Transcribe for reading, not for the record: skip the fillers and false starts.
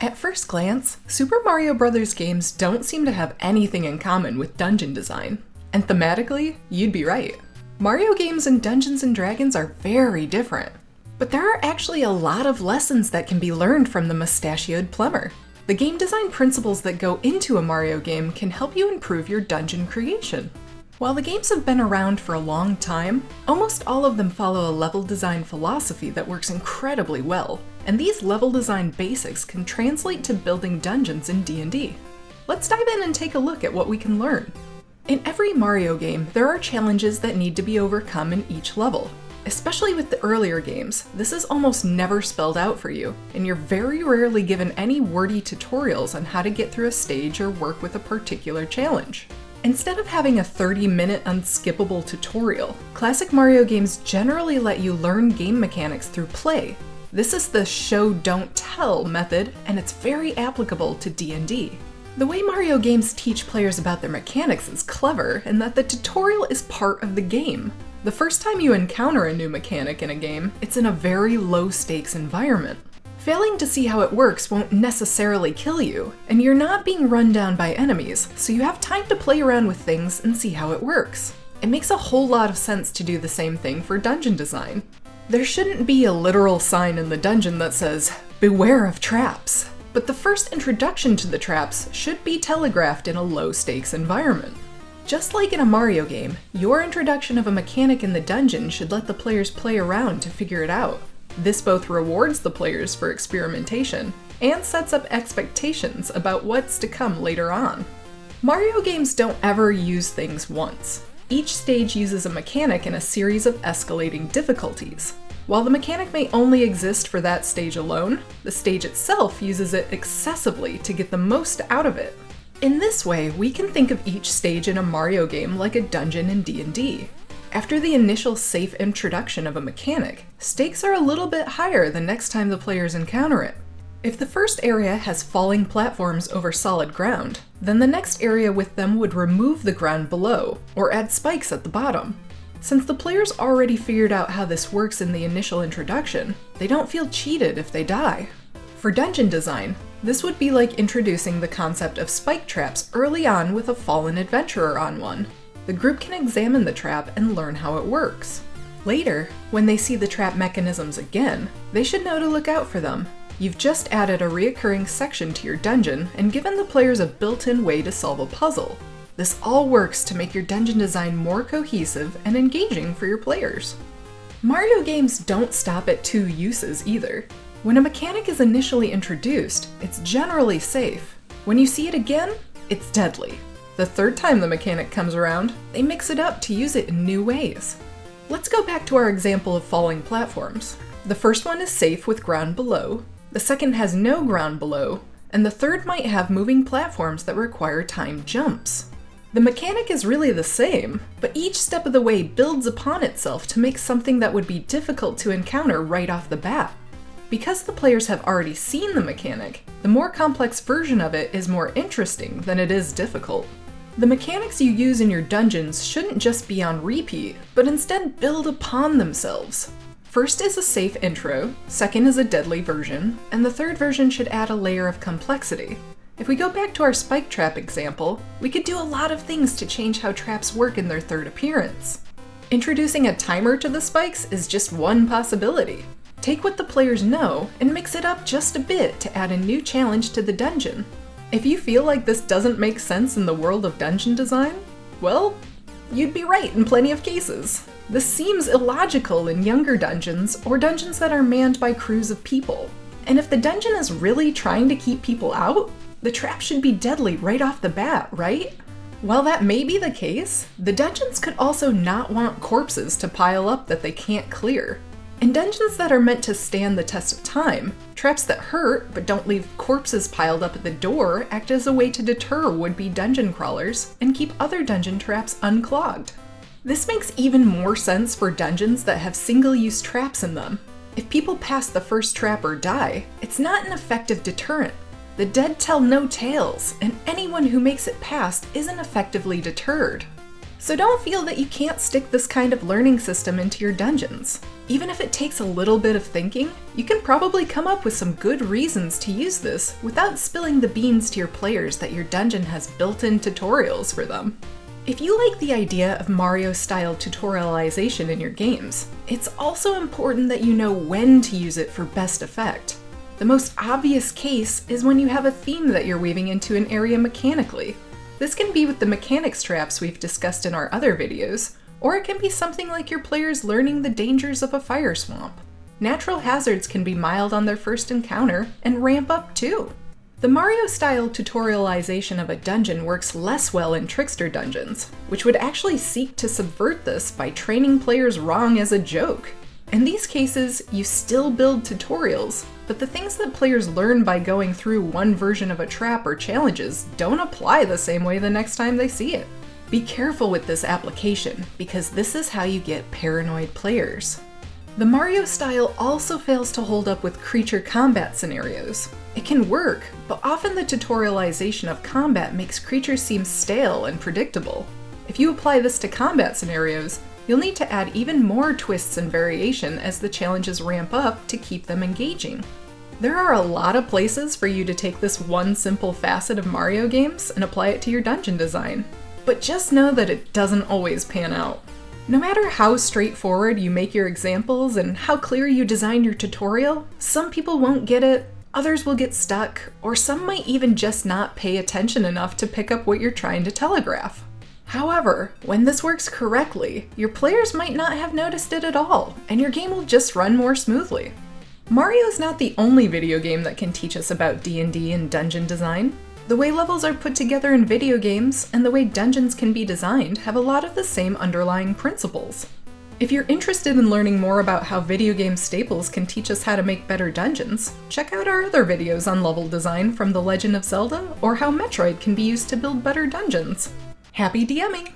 At first glance, Super Mario Bros. Games don't seem to have anything in common with dungeon design. And thematically, you'd be right. Mario games and Dungeons & Dragons are very different. But there are actually a lot of lessons that can be learned from the mustachioed plumber. The game design principles that go into a Mario game can help you improve your dungeon creation. While the games have been around for a long time, almost all of them follow a level design philosophy that works incredibly well, and these level design basics can translate to building dungeons in D&D. Let's dive in and take a look at what we can learn. In every Mario game, there are challenges that need to be overcome in each level. Especially with the earlier games, this is almost never spelled out for you, and you're very rarely given any wordy tutorials on how to get through a stage or work with a particular challenge. Instead of having a 30-minute unskippable tutorial, classic Mario games generally let you learn game mechanics through play. This is the show don't tell method, and it's very applicable to D&D. The way Mario games teach players about their mechanics is clever in that the tutorial is part of the game. The first time you encounter a new mechanic in a game, it's in a very low-stakes environment. Failing to see how it works won't necessarily kill you, and you're not being run down by enemies, so you have time to play around with things and see how it works. It makes a whole lot of sense to do the same thing for dungeon design. There shouldn't be a literal sign in the dungeon that says, "Beware of traps," but the first introduction to the traps should be telegraphed in a low-stakes environment. Just like in a Mario game, your introduction of a mechanic in the dungeon should let the players play around to figure it out. This both rewards the players for experimentation and sets up expectations about what's to come later on. Mario games don't ever use things once. Each stage uses a mechanic in a series of escalating difficulties. While the mechanic may only exist for that stage alone, the stage itself uses it excessively to get the most out of it. In this way, we can think of each stage in a Mario game like a dungeon in D&D. After the initial safe introduction of a mechanic, stakes are a little bit higher the next time the players encounter it. If the first area has falling platforms over solid ground, then the next area with them would remove the ground below, or add spikes at the bottom. Since the players already figured out how this works in the initial introduction, they don't feel cheated if they die. For dungeon design, this would be like introducing the concept of spike traps early on with a fallen adventurer on one. The group can examine the trap and learn how it works. Later, when they see the trap mechanisms again, they should know to look out for them. You've just added a reoccurring section to your dungeon and given the players a built-in way to solve a puzzle. This all works to make your dungeon design more cohesive and engaging for your players. Mario games don't stop at two uses either. When a mechanic is initially introduced, it's generally safe. When you see it again, it's deadly. The third time the mechanic comes around, they mix it up to use it in new ways. Let's go back to our example of falling platforms. The first one is safe with ground below, the second has no ground below, and the third might have moving platforms that require timed jumps. The mechanic is really the same, but each step of the way builds upon itself to make something that would be difficult to encounter right off the bat. Because the players have already seen the mechanic, the more complex version of it is more interesting than it is difficult. The mechanics you use in your dungeons shouldn't just be on repeat, but instead build upon themselves. First is a safe intro, second is a deadly version, and the third version should add a layer of complexity. If we go back to our spike trap example, we could do a lot of things to change how traps work in their third appearance. Introducing a timer to the spikes is just one possibility. Take what the players know and mix it up just a bit to add a new challenge to the dungeon. If you feel like this doesn't make sense in the world of dungeon design, well, you'd be right in plenty of cases. This seems illogical in younger dungeons or dungeons that are manned by crews of people. And if the dungeon is really trying to keep people out, the trap should be deadly right off the bat, right? While that may be the case, the dungeons could also not want corpses to pile up that they can't clear. In dungeons that are meant to stand the test of time, traps that hurt but don't leave corpses piled up at the door act as a way to deter would-be dungeon crawlers and keep other dungeon traps unclogged. This makes even more sense for dungeons that have single-use traps in them. If people pass the first trap or die, it's not an effective deterrent. The dead tell no tales, and anyone who makes it past isn't effectively deterred. So don't feel that you can't stick this kind of learning system into your dungeons. Even if it takes a little bit of thinking, you can probably come up with some good reasons to use this without spilling the beans to your players that your dungeon has built-in tutorials for them. If you like the idea of Mario-style tutorialization in your games, it's also important that you know when to use it for best effect. The most obvious case is when you have a theme that you're weaving into an area mechanically. This can be with the mechanics traps we've discussed in our other videos, or it can be something like your players learning the dangers of a fire swamp. Natural hazards can be mild on their first encounter and ramp up too. The Mario-style tutorialization of a dungeon works less well in trickster dungeons, which would actually seek to subvert this by training players wrong as a joke. In these cases, you still build tutorials, but the things that players learn by going through one version of a trap or challenges don't apply the same way the next time they see it. Be careful with this application, because this is how you get paranoid players. The Mario style also fails to hold up with creature combat scenarios. It can work, but often the tutorialization of combat makes creatures seem stale and predictable. If you apply this to combat scenarios, you'll need to add even more twists and variation as the challenges ramp up to keep them engaging. There are a lot of places for you to take this one simple facet of Mario games and apply it to your dungeon design. But just know that it doesn't always pan out. No matter how straightforward you make your examples and how clear you design your tutorial, some people won't get it, others will get stuck, or some might even just not pay attention enough to pick up what you're trying to telegraph. However, when this works correctly, your players might not have noticed it at all, and your game will just run more smoothly. Mario is not the only video game that can teach us about D&D and dungeon design. The way levels are put together in video games and the way dungeons can be designed have a lot of the same underlying principles. If you're interested in learning more about how video game staples can teach us how to make better dungeons, check out our other videos on level design from The Legend of Zelda or how Metroid can be used to build better dungeons. Happy DMing!